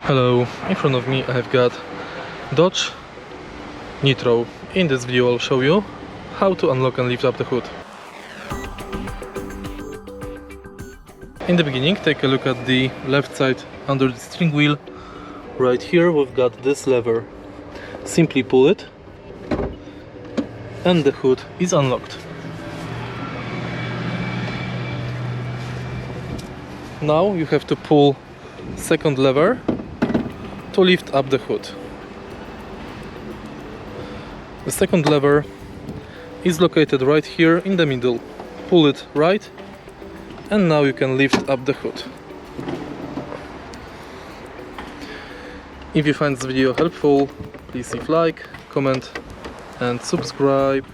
Hello, in front of me I have got Dodge Nitro. In this video I'll show you how to unlock and lift up the hood. In the beginning, take a look at the left side under the steering wheel. Right here we've got this lever. Simply pull it and the hood is unlocked. Now you have to pull second lever to lift up the hood. The second lever is located right here in the middle. Pull it right and now you can lift up the hood. If you find this video helpful, please leave like, comment and subscribe.